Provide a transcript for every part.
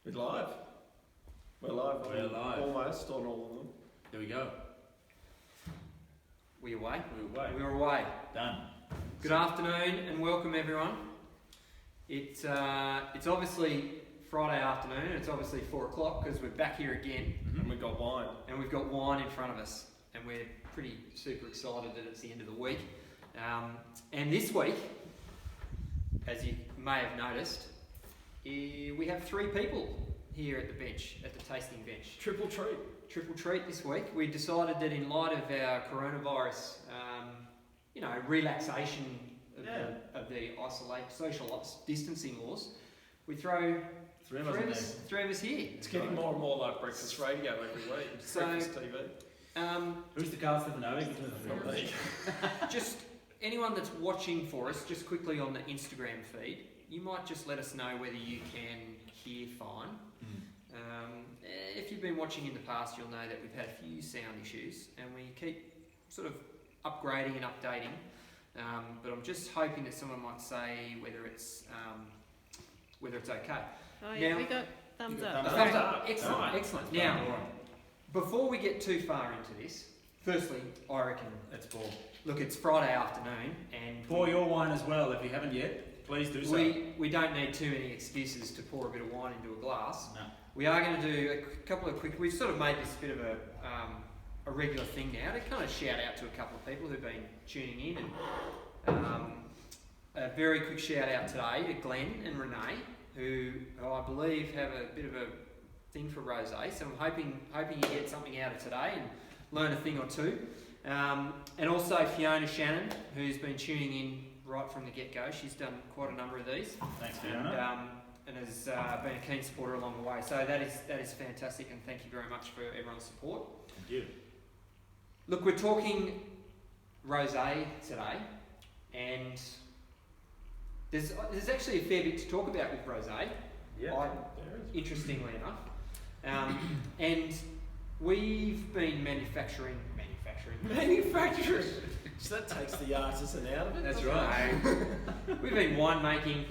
We're live. We're live. We're live. Almost on all of them. There we go. Were you away? We were away. We were away. Done. Good afternoon and welcome everyone. It's obviously Friday afternoon. It's obviously 4 o'clock because we're back here again. Mm-hmm. And we've got wine. And we've got wine in front of us. And we're pretty super excited that it's the end of the week. And this week, as you may have noticed, we have 3 people here at the bench, at the tasting bench. Triple treat. Triple treat this week. We decided that in light of our coronavirus, relaxation of the social distancing laws, we throw three of us here. It's getting more and more like breakfast radio every week. So, breakfast TV. Who's the cast of the knowing? Just anyone that's watching for us, just quickly on the Instagram feed, you might just let us know whether you can hear fine. If you've been watching in the past, you'll know that we've had a few sound issues and we keep sort of upgrading and updating. But I'm just hoping that someone might say whether it's okay. Oh yeah, Now, we got thumbs up. Thumbs up. Excellent, Right. excellent. Now, before we get too far into this, firstly, I reckon, Let's pour. look, it's Friday afternoon and Pour your wine as well if you haven't yet. Please do so. we don't need too many excuses to pour a bit of wine into a glass. No. We are going to do a couple of quick. We've sort of made this a bit of a regular thing now to kind of shout out to a couple of people who've been tuning in, and a very quick shout out today to Glenn and Renee, who I believe have a bit of a thing for rosé. So I'm hoping you get something out of today and learn a thing or two. And also Fiona Shannon, who's been tuning in right from the get-go. She's done quite a number of these. Thanks, Fiona. And has been a keen supporter along the way. So that is fantastic, and thank you very much for everyone's support. Thank you. Look, we're talking rosé today, and there's actually a fair bit to talk about with rosé. Yeah. Interestingly enough, and we've been manufacturing. So that takes the artisan out of it. That's right. We've been winemaking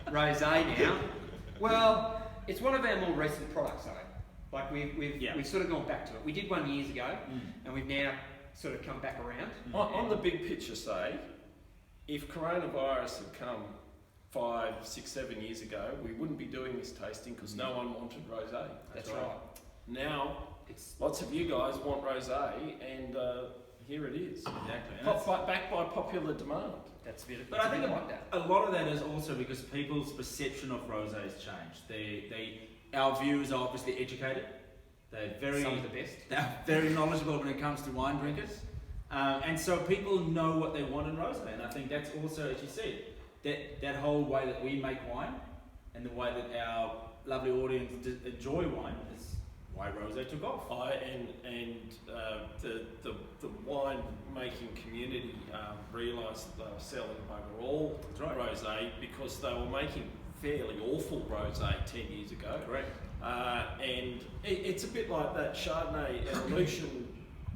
rosé now. Well, it's one of our more recent products, though. Like we've sort of gone back to it. We did one years ago, and we've now sort of come back around. On the big picture, say, if coronavirus had come 5, 6, 7 years ago, we wouldn't be doing this tasting because no one wanted rosé. That's right. Now, lots of you guys want rosé, and here it is. Exactly. Backed by popular demand. That's a bit. But I think like that. a lot of that is also because people's perception of rosé has changed. Our viewers are obviously educated. They're Some of the best. They're very knowledgeable when it comes to wine drinkers. And so people know what they want in rosé. And I think that's also, as you said, that whole way that we make wine and the way that our lovely audience enjoy wine is why rosé took off. The wine making community realised that they were selling bugger all rosé because they were making fairly awful rosé 10 years ago. Correct. And it's a bit like that Chardonnay evolution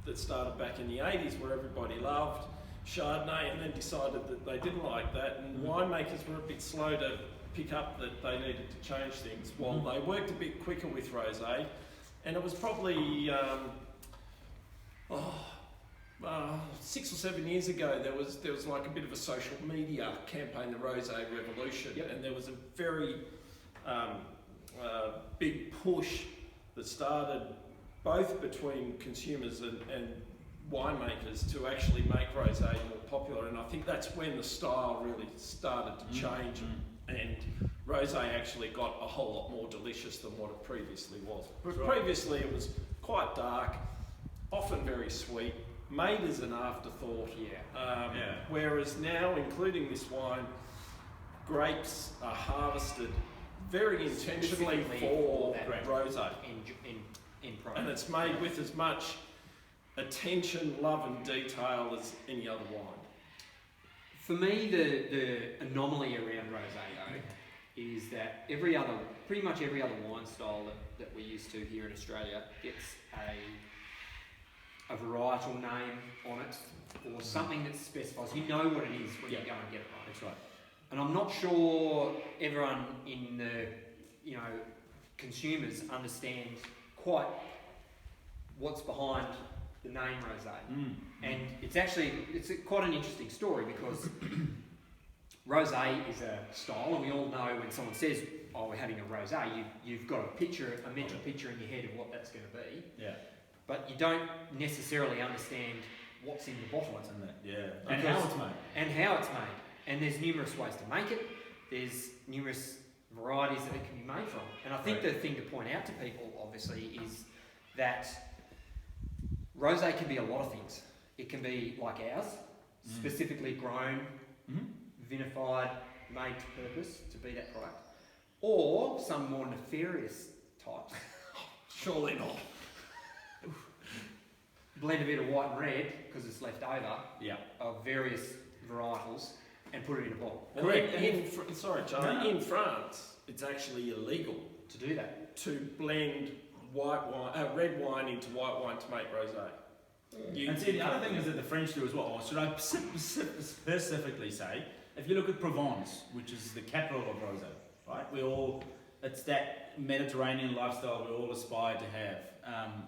that started back in the 80s where everybody loved Chardonnay and then decided that they didn't like that, and winemakers were a bit slow to pick up that they needed to change things while they worked a bit quicker with rosé. And it was probably 6 or 7 years ago there was like a bit of a social media campaign, the Roseate Revolution, and there was a very big push that started both between consumers and winemakers to actually make rosé more popular, and I think that's when the style really started to change, and rosé actually got a whole lot more delicious than what it previously was. But previously it was quite dark, often very sweet, made as an afterthought. Whereas now, including this wine, grapes are harvested very intentionally for rosé, in product. and it's made with as much attention, love and detail as any other wine. For me, the anomaly around rosé though is that pretty much every other wine style that we're used to here in Australia gets a varietal name on it or something that specifies. You know what it is when you go and get it right. That's right. And I'm not sure everyone in the consumers understand quite what's behind the name Rosé. And it's quite an interesting story because Rosé is a style, and we all know when someone says, "Oh, we're having a rosé," you've got a mental picture in your head of what that's going to be. Yeah. But you don't necessarily understand what's in the bottle. What's in there? Yeah. And how it's made. And how it's made. And there's numerous ways to make it. There's numerous varieties that it can be made from. And I think the thing to point out to people, obviously, is that rosé can be a lot of things. It can be like ours, specifically grown, vinified, made to purpose to be that product. Or some more nefarious types. Surely not. Blend a bit of white and red, because it's left over, Yeah. of various varietals, and put it in a bottle. Well, sorry, Charlie. In France, it's actually illegal To do that. to blend red wine into white wine to make rosé. And see, the other thing is that the French do as well. Or should I specifically say, if you look at Provence, which is the capital of rosé, right? It's that Mediterranean lifestyle we all aspire to have,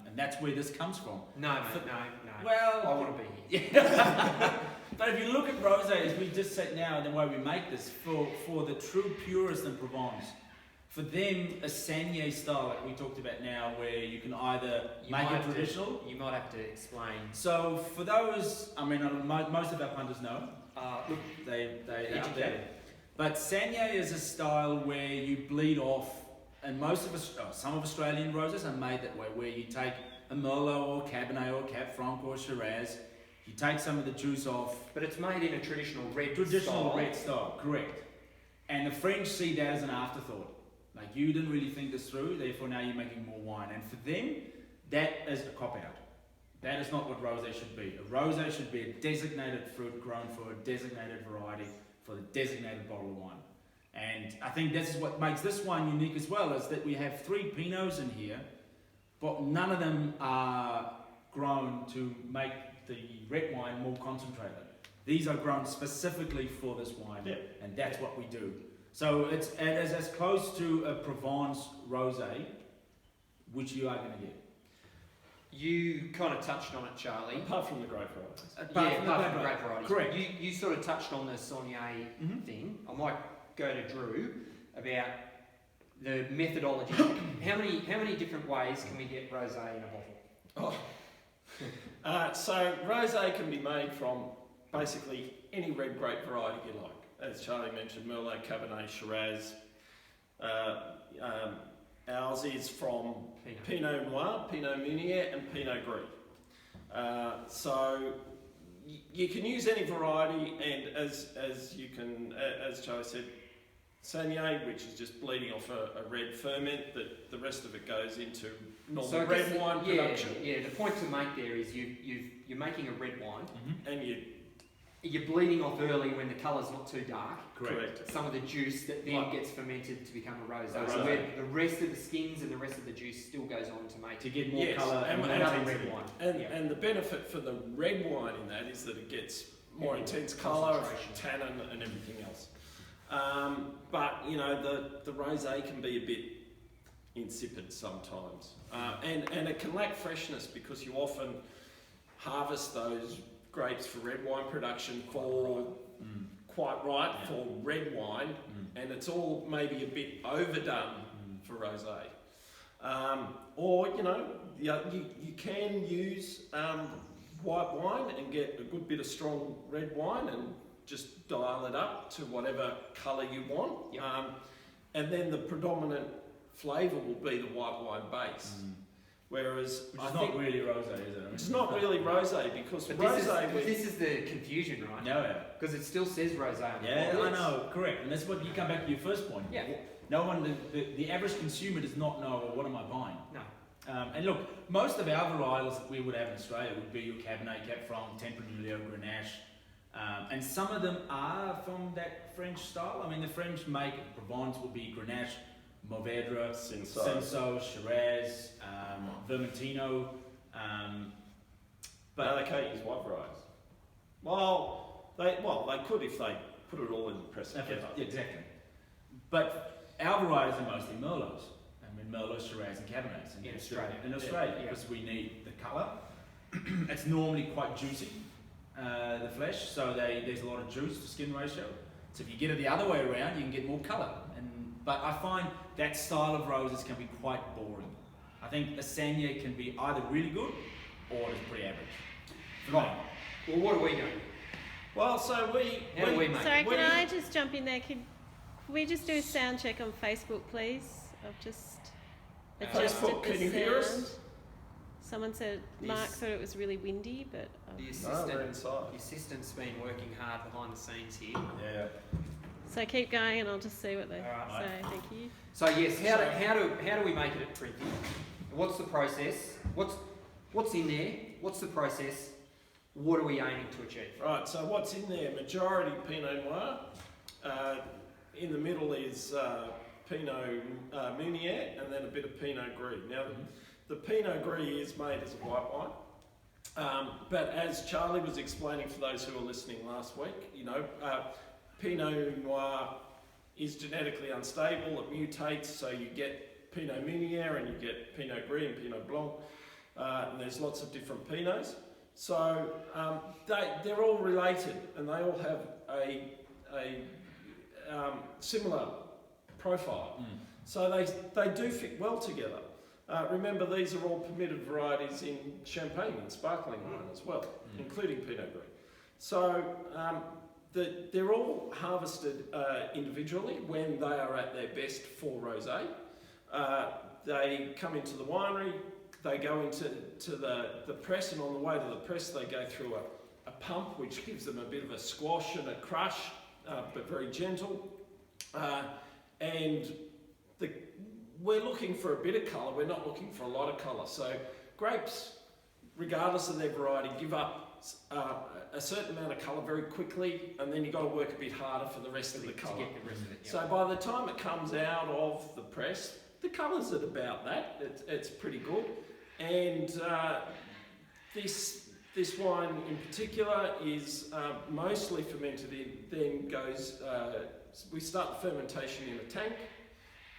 and that's where this comes from. No, mate, no. Well, I want to be here. Yeah. But if you look at rosé, as we just said now, the way we make this, for the true purists in Provence, for them, a Saignée style, like we talked about now, where you can either make it traditional. You might have to explain. So for those, I mean, most of our punters know. Look, they out there. But Saignée is a style where you bleed off, and some of Australian roses are made that way, where you take a Merlot or Cabernet or Cab Franc or Shiraz, you take some of the juice off. But it's made in a traditional red style, correct. And the French see that as an afterthought. Like, you didn't really think this through, therefore now you're making more wine. And for them, that is a cop-out. That is not what rosé should be. A rosé should be a designated fruit grown for a designated variety for the designated bottle of wine. And I think this is what makes this wine unique as well, is that we have 3 Pinots in here, but none of them are grown to make the red wine more concentrated. These are grown specifically for this wine, and that's what we do. So it is as close to a Provence rosé, which you are going to get. You kind of touched on it, Charlie. Apart from the grape varieties. Apart from the grape varieties. Correct. You sort of touched on the Saunier thing. I might go to Drew about the methodology. How many different ways can we get rosé in a bottle? So rosé can be made from basically any red grape variety you like. As Charlie mentioned, Merlot, Cabernet, Shiraz. Ours is from Pinot Noir, Pinot Meunier, and Pinot Gris. So you can use any variety, and as Charlie said, Saignée, which is just bleeding off a red ferment, that the rest of it goes into normal red wine production. Yeah. The point to make there is you're making a red wine, and you're bleeding off early when the colour's not too dark. Correct. Some of the juice that then gets fermented to become a rosé. So where the rest of the skins and the rest of the juice still goes on to make to get more colour and another red wine. And the benefit for the red wine in that is that it gets more intense colour, tannin, and everything else. But you know, the rosé can be a bit insipid sometimes, and it can lack freshness because you often harvest those grapes for red wine production for for red wine, and it's all maybe a bit overdone for rosé. Or you know, you can use white wine and get a good bit of strong red wine and just dial it up to whatever colour you want. And then the predominant flavour will be the white wine base. Whereas Which is not really rosé, is it? It's not really rosé because this is the confusion, right? Yeah. Because it still says rosé on the Yeah, bottle. I know, correct. And that's what you come back to your first point. Yeah. No one, the average consumer does not know, well, what am I buying? No. And look, most of our varietals that we would have in Australia would be your Cabernet, Cab Franc, Tempranillo, Grenache. And some of them are from that French style. I mean, the French make Provence will be Grenache, Mourvedre, Cinsault, Shiraz, Vermentino. But they can't use white varieties. Well, they could if they put it all in the press together. Exactly. But our varieties are mostly Merlots. And in Merlot, Shiraz, and Cabernets In Australia. In Australia, Yeah. because we need the colour. It's normally quite juicy, the flesh, so there's a lot of juice to skin ratio. So if you get it the other way around, you can get more colour. But I find that style of roses can be quite boring. I think a Saignée can be either really good or it's pretty average. Right. Well, what are we doing? Well, so How do we make Sorry, it? can I just jump in there? Could we just do a sound check on Facebook, please? I've just adjusted Facebook, the can you hear us? sound. Someone said Mark thought it was really windy, but The No, assistant, we're inside. the assistant's been working hard behind the scenes here. Yeah. so keep going, and I'll just see what they Alright. say. Thank you. So yes, how do we make it at Printhie? What's the process? What's in there? What's the process? What are we aiming to achieve? Right, so what's in there? Majority Pinot Noir. In the middle is Pinot Meunier, and then a bit of Pinot Gris. Now, the Pinot Gris is made as a white wine, but as Charlie was explaining for those who were listening last week, Pinot Noir is genetically unstable. It mutates, so you get Pinot Meunier and you get Pinot Gris and Pinot Blanc, and there's lots of different Pinots. So they're all related, and they all have a similar profile. So they do fit well together. Remember, these are all permitted varieties in champagne and sparkling wine as well, including Pinot Gris. So they're all harvested individually when they are at their best for rosé. They come into the winery, they go into the press, and on the way to the press they go through a pump which gives them a bit of a squash and a crush, but very gentle. And we're looking for a bit of colour, we're not looking for a lot of colour. So grapes, regardless of their variety, give up a certain amount of colour very quickly, and then you've got to work a bit harder for the rest of the colour. To get the rest of it. So by the time it comes out of the press, the colour's at about that. It's pretty good. And this wine in particular is mostly fermented in, then goes, we start the fermentation in a tank,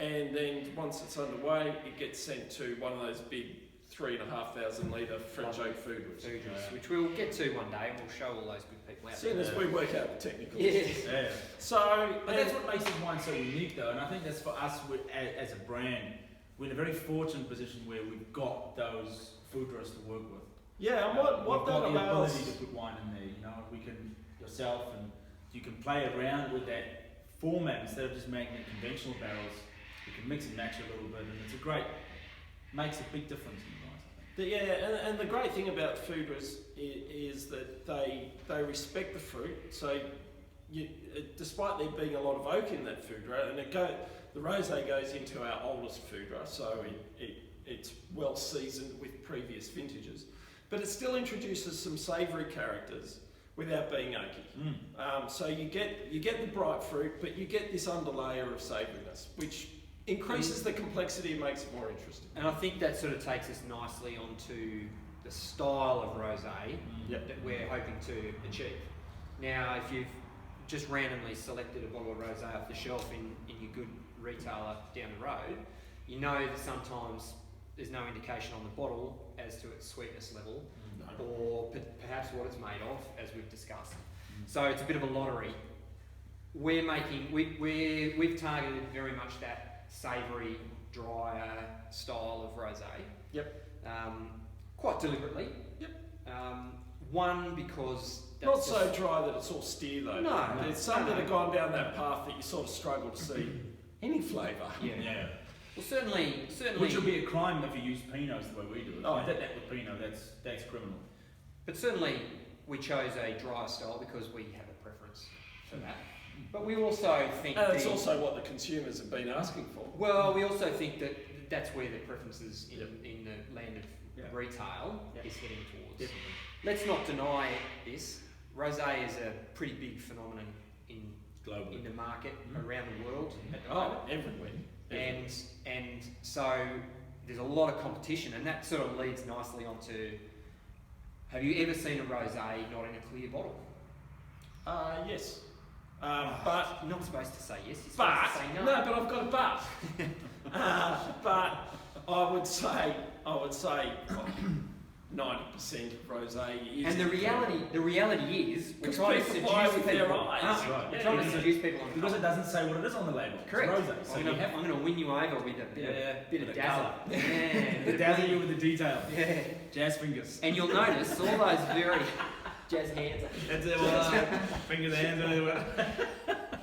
and then once it's underway, it gets sent to one of those big 3,500 litre French oak fooders. Which we'll get to one day, and we'll show all those good people out As soon there. as we work out the technicals. Yeah. So, But that's what makes this wine so unique, though, and I think that's for us as a brand. We're in a very fortunate position where we've got those fooders to work with. yeah, and what We've that got the allows... ability to put wine in there. We can yourself, and you can play around with that format instead of just making it conventional barrels. You can mix and match a little bit, and makes a big difference in the wines. Yeah, and the great thing about fooders is that they respect the fruit. So, despite there being a lot of oak in that foodra, and the rosé goes into our oldest foodra, so it's well seasoned with previous vintages, but it still introduces some savoury characters without being oaky. So you get the bright fruit, but you get this underlayer of savouriness, which increases the complexity and makes it more interesting. And I think that sort of takes us nicely onto the style of rosé that we're hoping to achieve. Now, if you've just randomly selected a bottle of rosé off the shelf in your good retailer down the road, you know that sometimes there's no indication on the bottle as to its sweetness level or perhaps what it's made of, as we've discussed. So it's a bit of a lottery. We've targeted very much that savoury, drier style of rosé. Yep. Quite deliberately. Yep. One, because Not so dry that it's all steer though. No, There's some that have gone down that path that you sort of struggle to see any flavour. Yeah. Well, certainly. Which would be a crime if you use Pinots the way we do it. Oh, If you did that with Pinot, that's criminal. But certainly, we chose a drier style because we have a preference for that. But we also think And it's also what the consumers have been asking for. Well, we also think that that's where the preferences in the land of retail is heading towards. Definitely. Let's not deny this. Rosé is a pretty big phenomenon in the market around the world at the moment. Everywhere. And so there's a lot of competition, and that sort of leads nicely onto, have you ever seen a rosé not in a clear bottle? Yes. But you're not supposed to say yes, you're but supposed to say no. no, but I've got a but. But I would say 90% of rosé is. And the reality is, we're Because trying to people buy seduce with people. their eyes. That's right. We're trying to seduce people on Because it colour. doesn't say what it is on the label. Correct. It's rosé. So I'm you going have to win you over with a bit of dazzle. colour. Yeah, to dazzle you with the detail. Yeah. Jazz fingers. And you'll notice all those very jazz hands. That's it. Well, fingers, hands, whatever.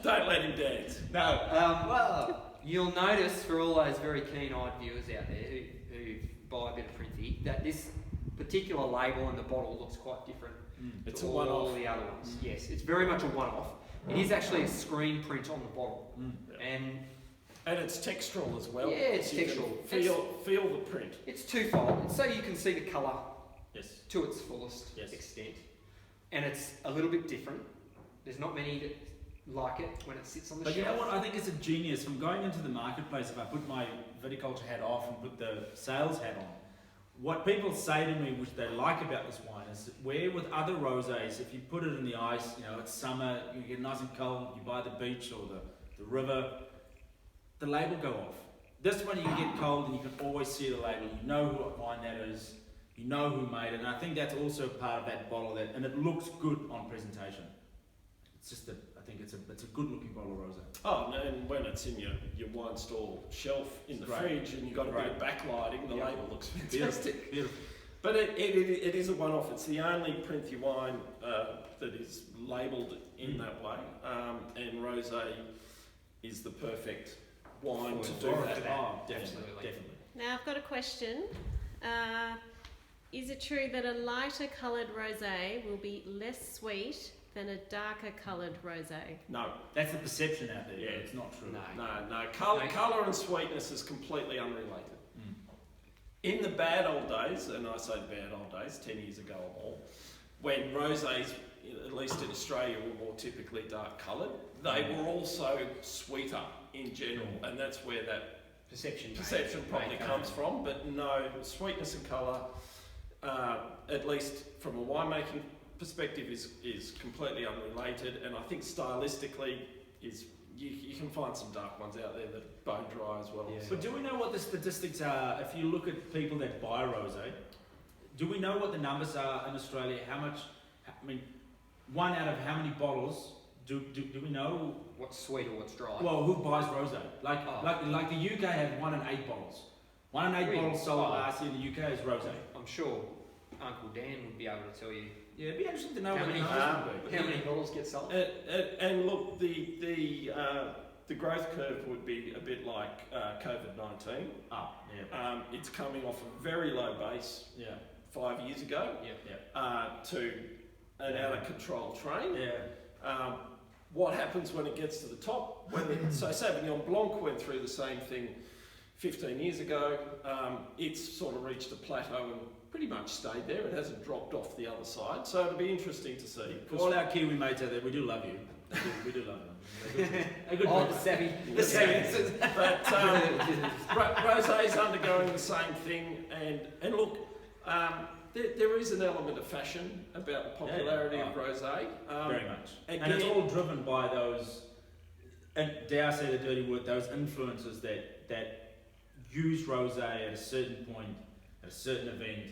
Don't let him dance. No. Well, you'll notice for all those very keen-eyed viewers out there who buy a bit of Printhie that this particular label and the bottle looks quite different It's to a all one-off. the other ones. Yes, it's very much a one-off. It is actually a screen print on the bottle, and And it's textural as well. Yeah, it's You can textural. Feel the print. it's twofold. It's so you can see the colour Yes. to its fullest Yes. extent, and it's a little bit different. There's not many that like it when it sits on the But shelf. you know what? I think it's a genius. From going into the marketplace, if I put my viticulture hat off and put the sales hat on, what people say to me, which they like about this wine, is that where with other rosés, if you put it in the ice, you know, it's summer, you get nice and cold, you buy the beach or the river, the label go off. This one you get cold and you can always see the label. You know what wine that is. You know who made it. And I think that's also part of that bottle, and it looks good on presentation. It's just I think it's a good looking bottle of rosé. Oh, and when it's in your wine store shelf in the Great. fridge and you've got a bit of backlighting, the Yep. label looks fantastic. Beautiful. But it is a one-off. It's the only Printhie wine that is labelled in that way, and rosé is the perfect wine to do that. Oh, definitely, Absolutely. definitely. Now I've got a question. Is it true that a lighter coloured rosé will be less sweet than a darker coloured rosé? No, That's the perception out there. Yeah. But it's not true. No. no. Colour and sweetness is completely unrelated. Mm. In the bad old days, and I say bad old days, 10 years ago or more, when rosés, at least in Australia, were more typically dark coloured, they were also sweeter in general, and that's where that Perception probably comes from. But no, sweetness and colour, at least from a winemaking perspective, is completely unrelated, and I think stylistically you can find some dark ones out there that are bone dry as well. Yeah. So- But do we know what the statistics are? If you look at people that buy rosé, do we know what the numbers are in Australia? How much? I mean, one out of how many bottles do we know? What's sweet or what's dry? Well, who buys rosé? Like the UK had 1 in 8 bottles. 1 in 8 Really? bottles sold Oh. last year in the UK is rosé. I'm sure Uncle Dan would be able to tell you Yeah, it'd be interesting to know How what the many- numbers would be. how many bottles get sold. And look, the growth curve would be a bit like COVID-19. Oh, yeah, It's coming off a very low base yeah, 5 years ago yeah, to an out of control train. yeah. What happens when it gets to the top? So Sauvignon Blanc went through the same thing 15 years ago. It's sort of reached a plateau and pretty much stayed there. It hasn't dropped off the other side. So it'll be interesting to see. For all our Kiwi mates out there, we do love you. We do love them. They're good. Oh, people. the savvy. The savvy. But rosé's undergoing the same thing, and look, there is an element of fashion about the popularity of rosé. Very much. Again, And it's all driven by those, and dare I say the dirty word, those influencers that use rosé at a certain point, at a certain event,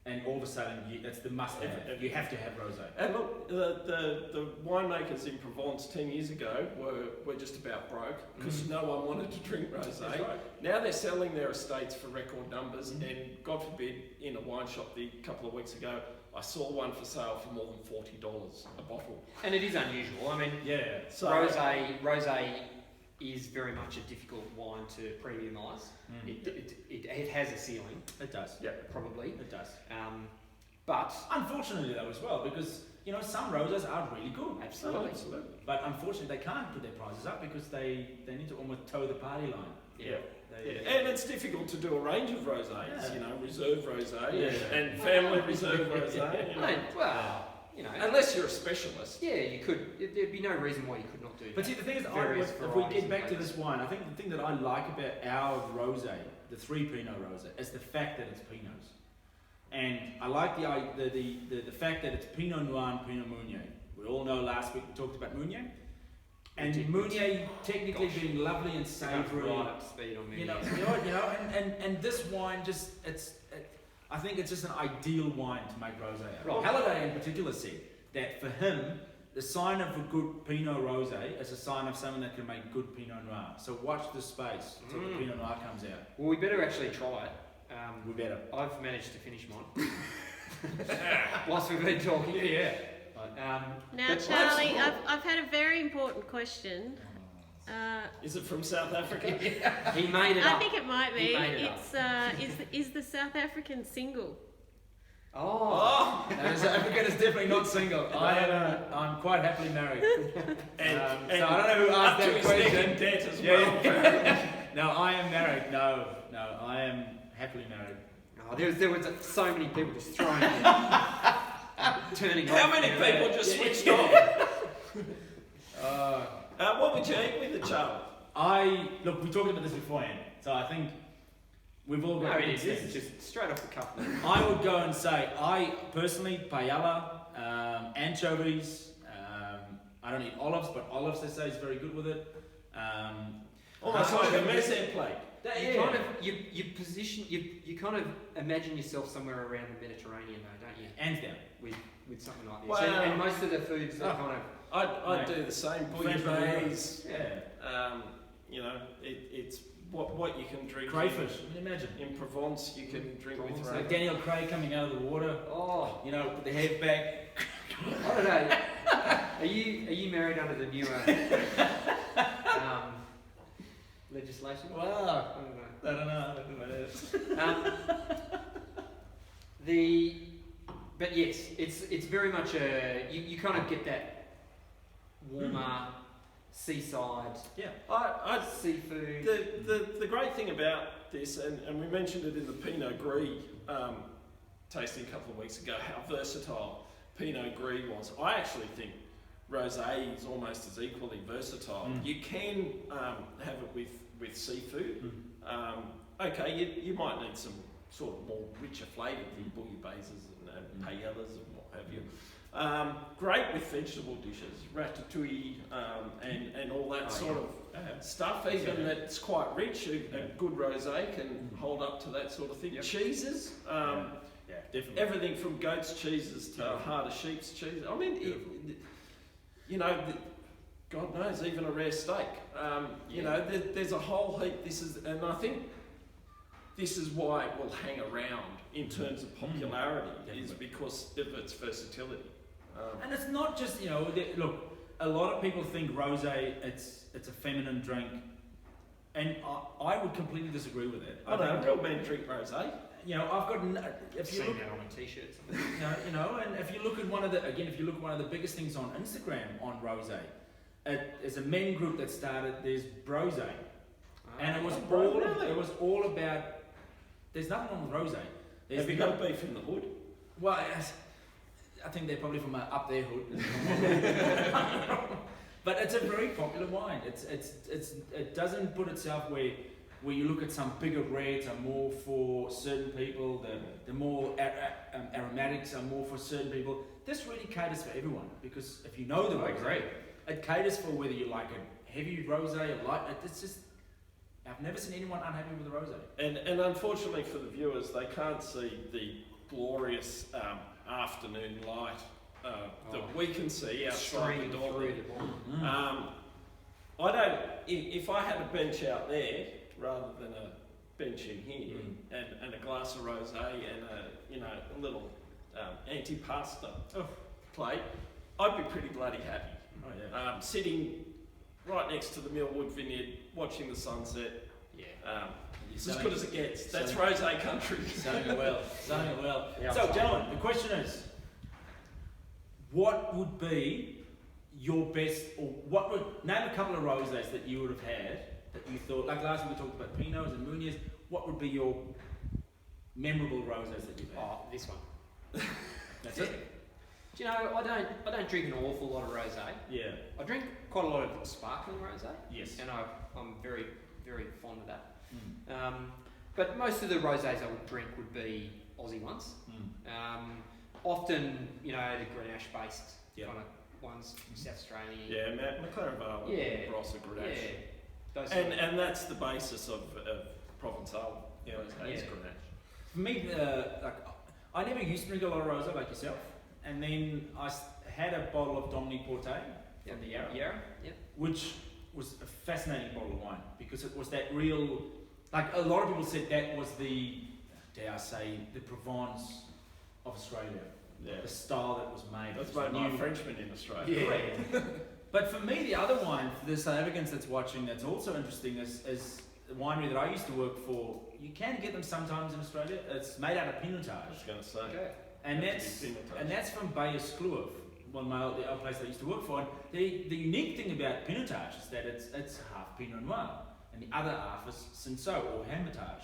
and all of a sudden that's the must-have. You have to have rosé. And look, the winemakers in Provence 10 years ago were just about broke because no one wanted to drink rosé. That's right. Now they're selling their estates for record numbers, and God forbid, in a wine shop a couple of weeks ago, I saw one for sale for more than $40 a bottle. And it is unusual. I mean, Yeah. So rosé is very much a difficult wine to premiumise. It has a ceiling, It does. yeah. probably. It does. But Unfortunately, though, as well, because some roses are really good. absolutely. Absolutely. But unfortunately, they can't put their prices up because they need to almost toe the party line. Yeah. And it's difficult to do a range of rosés, Yeah. reserve rosé Yeah. and family reserve rosé. Well, Unless you're a specialist. yeah, you could. There'd be no reason why you could not do But that. see, the thing is, Various if we varieties get back to and this wine, I think the thing that I like about our rosé, the 3 Pinot rosé, is the fact that it's Pinots. And I like the fact that it's Pinot Noir and Pinot Meunier. We all know last week we talked about Meunier. And Ridiculous. Meunier technically Gosh. being lovely and savoury. Right up to speed on me. You know, and this wine just I think it's just an ideal wine to make rosé out. Right. Halliday in particular said that for him, the sign of a good Pinot Rosé is a sign of someone that can make good Pinot Noir. So watch the space till the Pinot Noir comes out. Well, we better actually try it. We better. I've managed to finish mine. Whilst we've been talking. Yeah. Now, But Charlie, I've had a very important question. Is it from South Africa? He made it I up. think it might be. He made it Is the South African single? Oh. No, South African is definitely not single. I'm quite happily married. And So I don't know who up asked to that his neck question. in debt as Yeah, well. No, I am married. No, I am happily married. Oh, there was so many people just throwing it. Turning How off. many people just switched off? What would you eat with it, Charlie? Look, we talked about this beforehand, so I think we've all No, got it is. This things. is just straight off the cuff. I would go and say, I personally, paella, anchovies, I don't eat olives, but olives they say is very good with it. Almost like a mezze plate. You kind of you position you kind of imagine yourself somewhere around the Mediterranean though, don't you? Hands down. With something like this. Well, And most of the foods are kind of I'd Mate. do the same. French Bouillabaisse. Yeah. You know, it's what you can drink. Crayfish, can you imagine? In Provence, you can drink with Provence, rain. Like Daniel Craig coming out of the water, oh, you know, with the head back. I don't know. Are you married under the new legislation? Wow. I don't know. I don't know what it is. But yes, it's very much you kind of get that warmer seaside Yeah, seafood. the great thing about this, and we mentioned it in the Pinot Gris tasting a couple of weeks ago, how versatile Pinot Gris was. I actually think Rosé is almost as equally versatile. You can have it with seafood. Okay, you might need some sort of more richer flavour than bouillabaisses and paellas and what have you. Great with vegetable dishes, ratatouille and all that sort of stuff. Even that's quite rich, a good rosé can hold up to that sort of thing. Yep. Cheeses, Yeah, definitely. everything from goat's cheeses to heart of sheep's cheese. I mean, you know, God knows, even a rare steak. You know, there's a whole heap. And I think this is why it will hang around in terms of popularity, is because of its versatility. And it's not just, you know, look, a lot of people think rosé, it's a feminine drink, and I would completely disagree with it. I know, real men drink rosé. You know, I've got, if you Seen look, that on a t-shirt. you know, and if you look at if you look at one of the biggest things on Instagram on rosé, it's a men group that started, there's Brosé, and it was all about, there's nothing wrong with rosé. Have you got beef in the hood? Well, I think they're probably from up their hood. But it's a very popular wine. It doesn't put itself where you look at some bigger reds are more for certain people. The more aromatics are more for certain people. This really caters for everyone, because if you know the rosé, it caters for whether you like a heavy rosé or light. It's just, I've never seen anyone unhappy with the rosé. And unfortunately for the viewers, they can't see the glorious afternoon light that we can see outside the door. I don't. If I had a bench out there rather than a bench in here, and a glass of rosé and a little antipasta plate, I'd be pretty bloody happy. Oh yeah. Sitting right next to the Millwood Vineyard, watching the sunset. It's as good as it gets. That's rosé country. Selling it well. Selling it well. Yeah, So, I'm gentlemen, the question is, what would be your best, or what would, name a couple of rosés that you would have had that you thought, like last week we talked about Pinots and Meuniers, what would be your memorable rosés that you've had? Oh, this one. That's it? Do you know, I don't drink an awful lot of rosé. Yeah. I drink quite a lot of sparkling rosé. Yes. And I'm very, very fond of that. But most of the rosés I would drink would be Aussie ones. Often, you know, the Grenache based Yep. kind ones, South Australian. Yeah, McLaren Vale, Yeah. Rosé, Grenache. Yeah. Those And that's the basis of Provençal. Yeah. Rosé is Yeah. Grenache. For me, I never used to drink a lot of rosé like yourself, and then I had a bottle of Dominique Portet from the Yarra, Yep. which was a fascinating bottle of wine because it was that real, like a lot of people said that was the, dare I say, the Provence of Australia. Yeah. The style that was made. That's It was made by a new. Frenchman in Australia. Yeah. But for me, the other wine, for the South Africans that's watching, that's also interesting is the winery that I used to work for. You can get them sometimes in Australia. It's made out of I was Pinotage. going to say. Okay. And Have to that's be Pinotage. and that's from Bayer-Skluev, the old place I used to work for. And the unique thing about Pinotage is that it's half Pinot Noir, and the other half is Cinsault or Hermitage.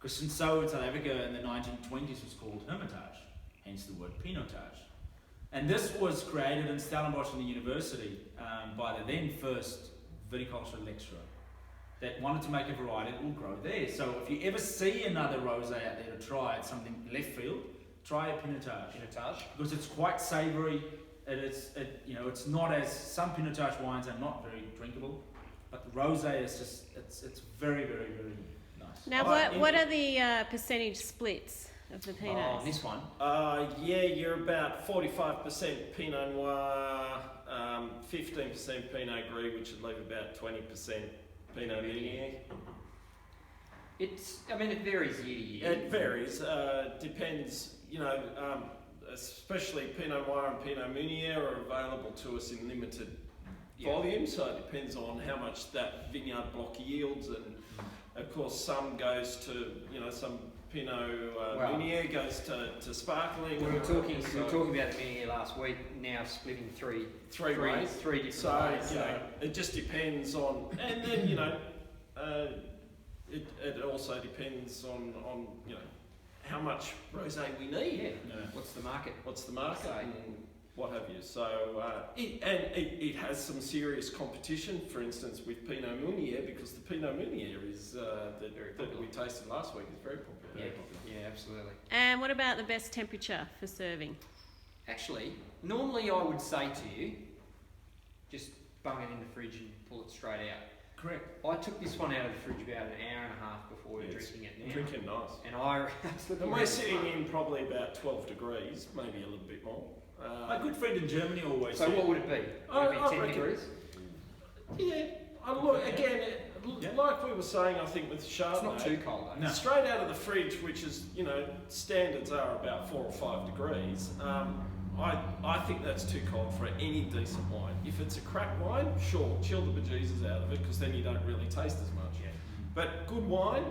Because Cinsault in South Africa in the 1920s was called Hermitage, hence the word Pinotage. And this was created in Stellenbosch in the university by the then first viticulture lecturer that wanted to make a variety that will grow there. So if you ever see another rosé out there to try, it's something left field, try a Pinotage. Because it's quite savoury. It's not as some Pinotage wines are not very drinkable, but the rosé is just it's very very very nice. Now, what are the percentage splits of the Pinots? Oh, this one. You're about 45% Pinot Noir, 15% Pinot Gris, which would leave about 20% Pinot Meunier. It varies year to year. It varies. Depends. Especially Pinot Noir and Pinot Meunier are available to us in limited volume, so it depends on how much that vineyard block yields, and of course some goes to some Pinot Meunier goes to sparkling. We were talking about the Meunier last week. Now splitting three ways. Three different So ways. it just depends on, and then it also depends on how much rosé we need. Yeah. What's the market? What's the market So- and what have you. So it has some serious competition, for instance, with Pinot Meunier, because the Pinot Meunier is that we tasted last week is very popular. Yeah, absolutely. And what about the best temperature for serving? Actually, normally I would say to you, just bung it in the fridge and pull it straight out. Correct. I took this one out of the fridge about an hour and a half before we were drinking it now. Drinking nice. And I was looking And around we're the sitting front. in probably about 12 degrees, maybe a little bit more. My good friend in Germany always So said, what would it be? Would I it be 10 reckon- degrees? Yeah, look, again, Yeah. like we were saying, I think with Chardonnay, It's not too cold though. No. straight out of the fridge, which is, standards are about 4 or 5 degrees. I think that's too cold for any decent wine. If it's a crap wine, sure, chill the bejesus out of it, because then you don't really taste as much. Yeah. But good wine,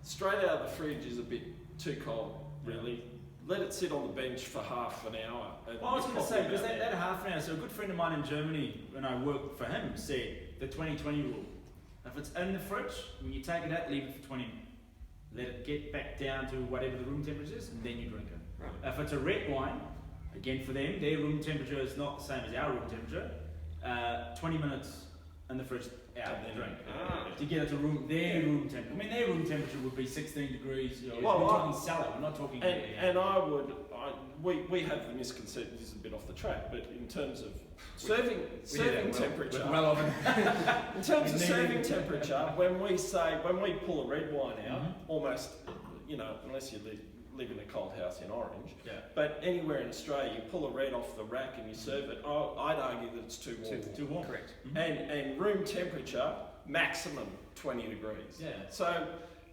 straight out of the fridge is a bit too cold, really. Let it sit on the bench for half an hour. and Well, I was you're going to say, probably because about that there. half an hour, so a good friend of mine in Germany, when I worked for him, said the 20-20 rule. If it's in the fridge, when you take it out, leave it for 20 minutes. Let it get back down to whatever the room temperature is, and then you drink it. Right. If it's a red wine, again for them, their room temperature is not the same as our room temperature. 20 minutes in the fridge, out, And then drink. Ah. To get it to their room temperature. I mean, their room temperature would be 16 degrees. Well, we're talking cellar, we're not talking... And we have the misconception, this is a bit off the track, but in terms of serving temperature, Well over. in terms of serving temperature, when we pull a red wine out, almost, unless you live in a cold house in Orange, Yeah. but anywhere in Australia, you pull a red off the rack and you serve it, I'd argue that it's too warm. Too warm. Correct. And room temperature, maximum 20 degrees. Yeah. So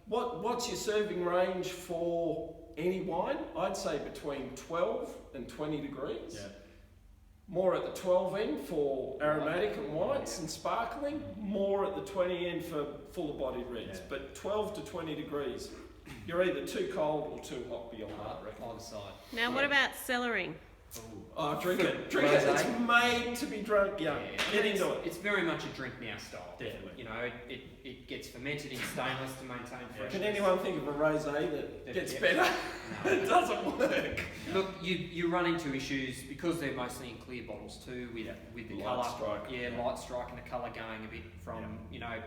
what's your serving range for any wine? I'd say between 12 and 20 degrees. Yeah. More at the 12 end for aromatic and whites and sparkling, more at the 20 end for fuller bodied reds. Yeah. But 12 to 20 degrees, you're either too cold or too hot beyond that, I reckon. Either side. Now, what about cellaring? Oh, drink it. Rosé. It's made to be drunk young. Get into it. It's very much a drink now style. Definitely. It gets fermented in stainless to maintain freshness. Can anyone think of a rosé that gets better? No. It doesn't work. Look, you run into issues because they're mostly in clear bottles too, with the Light colour. strike. Yeah, light strike and the colour going a bit from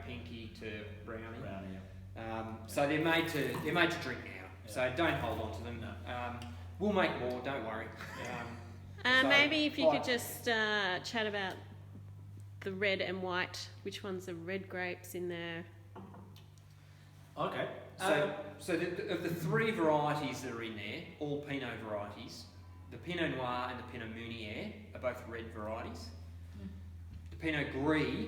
pinky to browny. So they're made to drink now. Yeah. So don't hold on to them. No. We'll make more. Don't worry. So, Maybe if you like- could just chat about the red and white. Which ones are red grapes in there? Okay. So of the three varieties that are in there, all Pinot varieties, the Pinot Noir and the Pinot Meunier are both red varieties. The Pinot Gris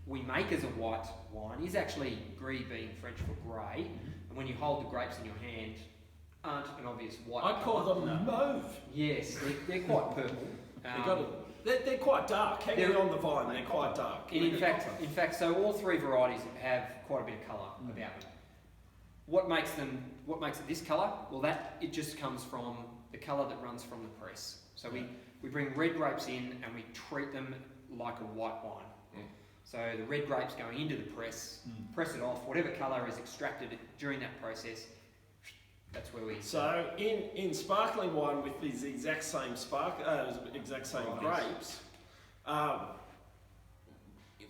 we make as a white wine is actually Gris being French for grey, and when you hold the grapes in your hand, aren't an obvious white. I call colour. them mauve. Yes, they're quite purple. They're quite dark. Hanging on the vine, they're quite dark. And in fact, so all three varieties have quite a bit of colour about them. What makes it this colour? Well, it just comes from the colour that runs from the press. So we bring red grapes in and we treat them like a white wine. So the red grapes going into the press, press it off, whatever colour is extracted during that process, that's where we... So in sparkling wine with these exact same grapes,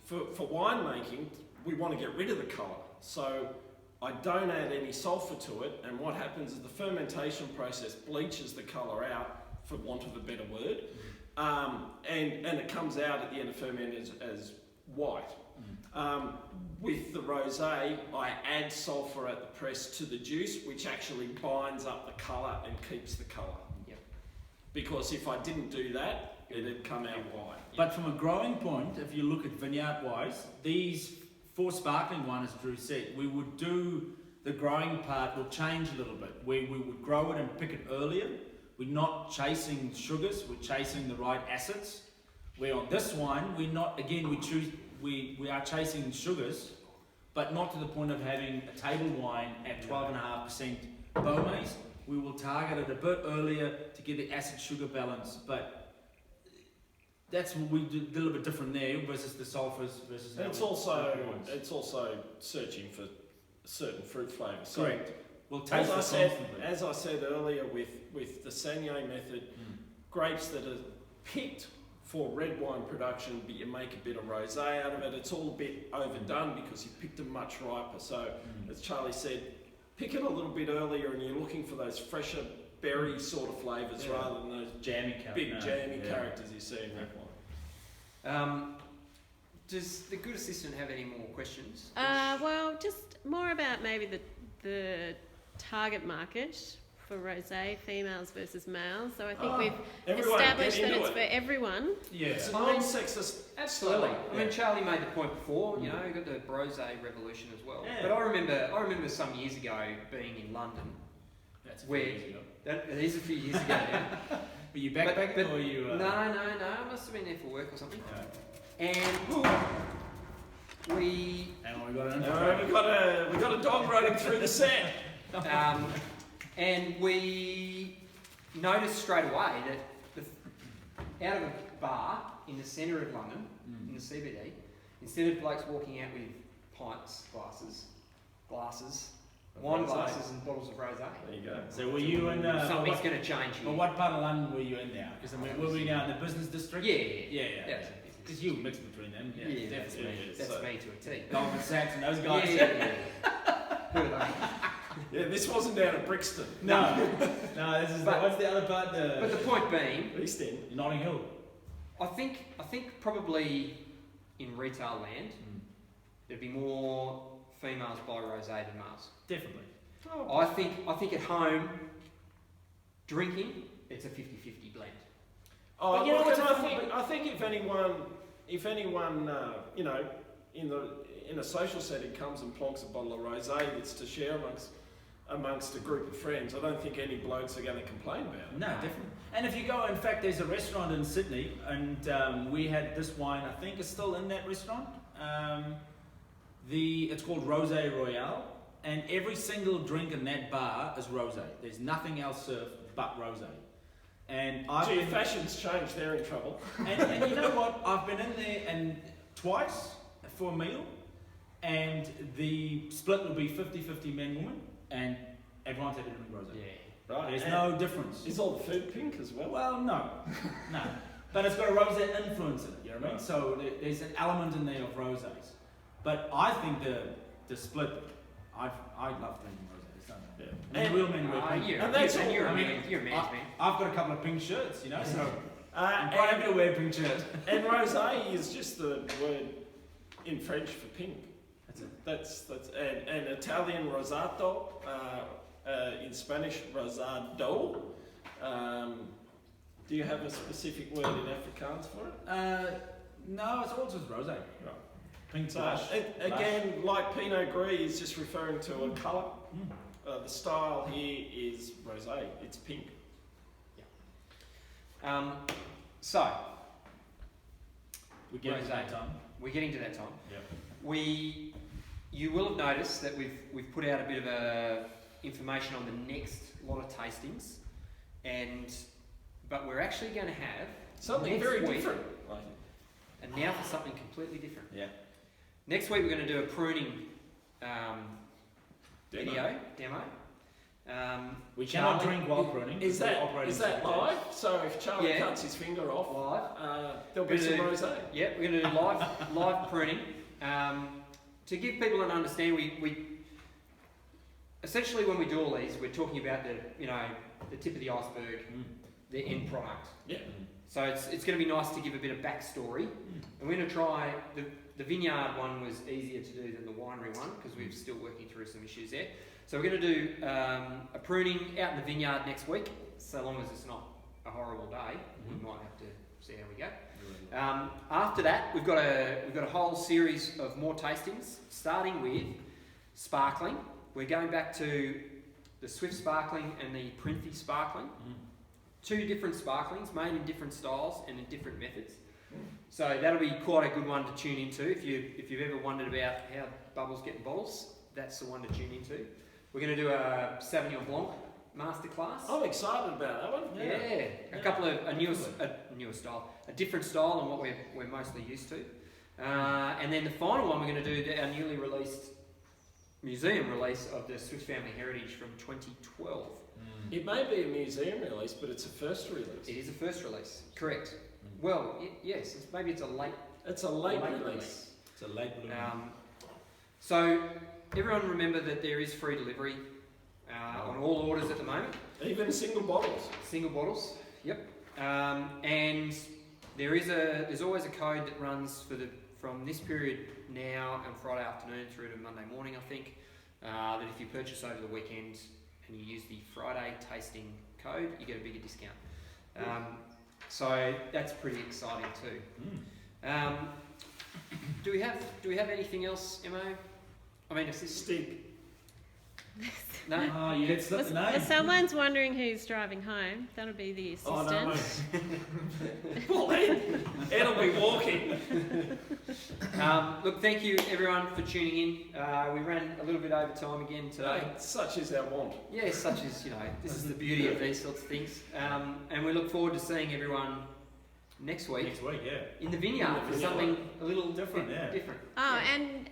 for winemaking, we want to get rid of the colour. So I don't add any sulphur to it, and what happens is the fermentation process bleaches the colour out, for want of a better word, and it comes out at the end of ferment as white. With the rosé, I add sulphur at the press to the juice, which actually binds up the colour and keeps the colour. Yep. Because if I didn't do that, it'd come out white. But from a growing point, if you look at vineyard-wise, these for sparkling wine, as Drew said, we would do the growing part will change a little bit. We would grow it and pick it earlier. We're not chasing sugars, we're chasing the right acids. Where on this wine, we're not, again, we are chasing sugars, but not to the point of having a table wine at 12.5% Beaumais. We will target it a bit earlier to get the acid-sugar balance, but that's what we do a little bit different there versus the sulphurs versus... And it's also searching for certain fruit flavours. So correct. We'll taste it constantly. As I said earlier with the Saignée method, grapes that are picked for red wine production, but you make a bit of rosé out of it. It's all a bit overdone because you picked them much riper. So, as Charlie said, pick it a little bit earlier, and you're looking for those fresher berry sort of flavours rather than those jammy characters you see in red wine. Does the good assistant have any more questions? Well, just more about maybe the target market for rosé, females versus males. So I think we've established that it's for everyone. Yeah, it's a non-sexist. Absolutely. style. I mean, Charlie made the point before. You know, you got the Roseate Revolution as well. Yeah. But I remember some years ago being in London. That's Where- years ago. That is a few years ago now. Were you backpacking But- or were you... No. I must have been there for work or something. No. And we And we got an We got a dog running through the set. and we noticed straight away that out of a bar in the centre of London, in the CBD, instead of blokes walking out with pints, glasses, wine glasses and bottles of rosé. There you go. So were you in... Something's going to change here. Well, what part of London were you in now? Because I mean, were we now in the business district? Yeah. Because you mix between them. Yeah, that's me. definitely. That's me to a T. Goldman Sachs and those guys. Who are they? Yeah, this wasn't down at Brixton. No, this is what's the other part? But the point being, East End. Notting Hill. I think probably in retail land there'd be more females buy rosé than males. Definitely. I think at home drinking it's a 50-50 blend. Oh, But you know look, what's and I think if anyone, you know, in a social setting comes and plonks a bottle of rosé that's to share amongst a group of friends, I don't think any blokes are going to complain about it. No, definitely. And if you go, in fact, there's a restaurant in Sydney, and we had this wine. I think it's still in that restaurant. It's called Rosé Royale, and every single drink in that bar is rosé. There's nothing else served but rosé. And Gee, fashion's changed, they're in trouble. and you know what? I've been in there and twice for a meal, and the split will be 50-50 men, woman, and everyone's had to drink rosé. Yeah. Right. There's and no difference. Is all the food pink as well? Well, no. But it's got a rosé influence in it, you know what I mean? Right. So there's an element in there of rosés. But I think the split, I love drinking rosés, don't I? Yeah. And- real men wear pink. You're And that's all. you're a I mean, man. You're a man's man. I've got a couple of pink shirts, you know, so I'm and, quite happy to wear a pink shirt. and rosé is just the word in French for pink. That's it. That's and Italian rosato, in Spanish rosado. Do you have a specific word in Afrikaans for it? No, it's all just rosé. Right. Pink So blush. again, like Pinot Gris is just referring to a colour. Mm. The style here is rosé. It's pink. So We get it Rosé. that time. we're getting to that time. Yep. You will have noticed that we've put out a bit of information on the next lot of tastings, but we're actually going to have Something next very week- different. And now for something completely different. Yeah. Next week we're going to do a pruning demo. We cannot Charlie- drink while pruning. Is We're that operating live? So if Charlie Yeah. cuts his finger off, Live. there'll be Gonna some do- rosé. Yeah, we're going to do live pruning. To give people an understanding, we essentially when we do all these, we're talking about the tip of the iceberg, the end product. Yeah. So it's going to be nice to give a bit of backstory. And we're going to try, the vineyard one was easier to do than the winery one because we're still working through some issues there. So we're going to do a pruning out in the vineyard next week, so long as it's not a horrible day. We might have to see how we go. After that, we've got a whole series of more tastings, starting with sparkling. We're going back to the Swift Sparkling and the Printhie Sparkling. Two different sparklings made in different styles and in different methods. So that'll be quite a good one to tune into. If you've ever wondered about how bubbles get in bottles, that's the one to tune into. We're going to do a Sauvignon Blanc masterclass. I'm excited about that one. Yeah, a couple of a newer style, a different style than what we're mostly used to. And then the final one we're going to do our newly released museum release of the Swiss Family Heritage from 2012. It may be a museum release, but it's a first release. It is a first release, correct? Well, yes, maybe it's a late. It's a late Late release. It's a late balloon. So everyone remember that there is free delivery on all orders at the moment. Even single bottles. Single bottles. Yep. And there's always a code that runs from this period now and Friday afternoon through to Monday morning, I think. That if you purchase over the weekend and you use the Friday tasting code, you get a bigger discount. So that's pretty exciting too. Do we have anything else, Emma? I mean, Stig. no. Oh, you get slipped the name. If someone's wondering who's driving home, that'll be the Oh, assistant. no, mate. Well, Ed'll be walking. Look, thank you everyone for tuning in. We ran a little bit over time again today. Such is our want. Yeah, such as, this is the beauty of these sorts of things. And we look forward to seeing everyone next week Next week, yeah. in the vineyard for something a little Different, bit yeah. different. Oh,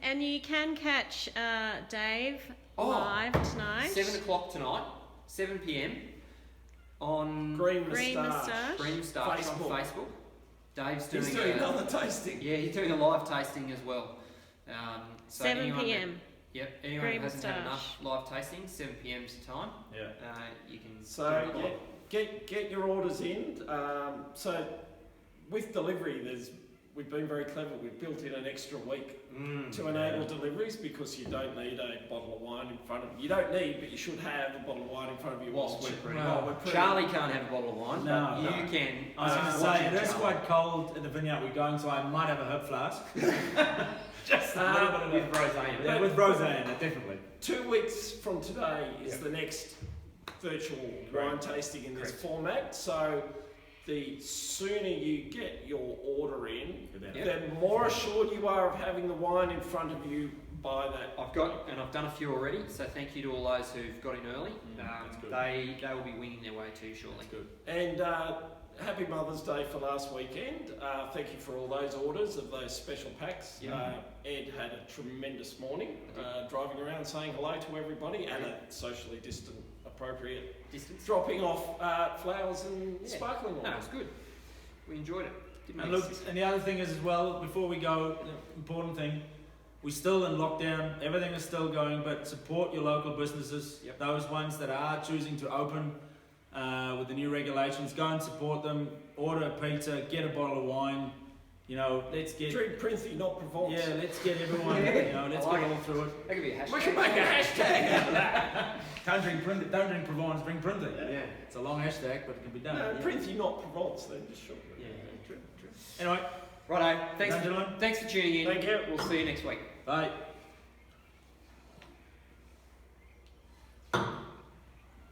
and you can catch Dave Oh, live tonight. 7 o'clock tonight, 7 p.m. on Green Green Moustache. Moustache. Green Moustache on Facebook. Facebook. Dave's He's doing another tasting. Yeah, he's doing a live tasting as well. So 7 anyone that- p.m. Yep, anyone Green who hasn't had Moustache. enough live tasting, 7 p.m.'s the time. Yeah. You can. So do it yeah, get your orders in. So with delivery, we've been very clever. We've built in an extra week to enable deliveries because you don't need a bottle of wine in front of you. You don't need, but you should have a bottle of wine in front of you whilst we're pruning. Charlie can't have a bottle of wine, No, but no. you can. I was going to Watch say, it is Charlie. quite cold in the vineyard we're going, so I might have a herb flask. Just a little bit of with Rosé. Yeah, with rosé in it, definitely. 2 weeks from today is the next virtual wine tasting in this format. So the sooner you get your order in, the more assured you are of having the wine in front of you by that. I've done a few already, so thank you to all those who've got in early. That's good. They will be winging their way too shortly. Good. And happy Mother's Day for last weekend. Thank you for all those orders of those special packs. Yeah. Ed had a tremendous morning driving around saying hello to everybody and a socially distant, appropriate Distance. dropping off flowers and sparkling No, water. it was good. We enjoyed it. Didn't And make look, sense. and the other thing is as well, before we go, the important thing, we're still in lockdown. Everything is still going, but support your local businesses. Yep. Those ones that are choosing to open with the new regulations, go and support them. Order a pizza, get a bottle of wine. You know, let's get Drink Printhie, not Provence. yeah, let's get everyone. You know, let's I like get all through it. That could be a hashtag. We can make a hashtag out of that. Don't drink Provence, drink Printhie. Yeah. It's a long hashtag, but it can be done. No, yeah. Printhie, not Provence, then just short. Yeah, true. Anyway, Righto. Thanks, gentlemen. thanks for tuning in. Thank you. We'll see you next week. Bye.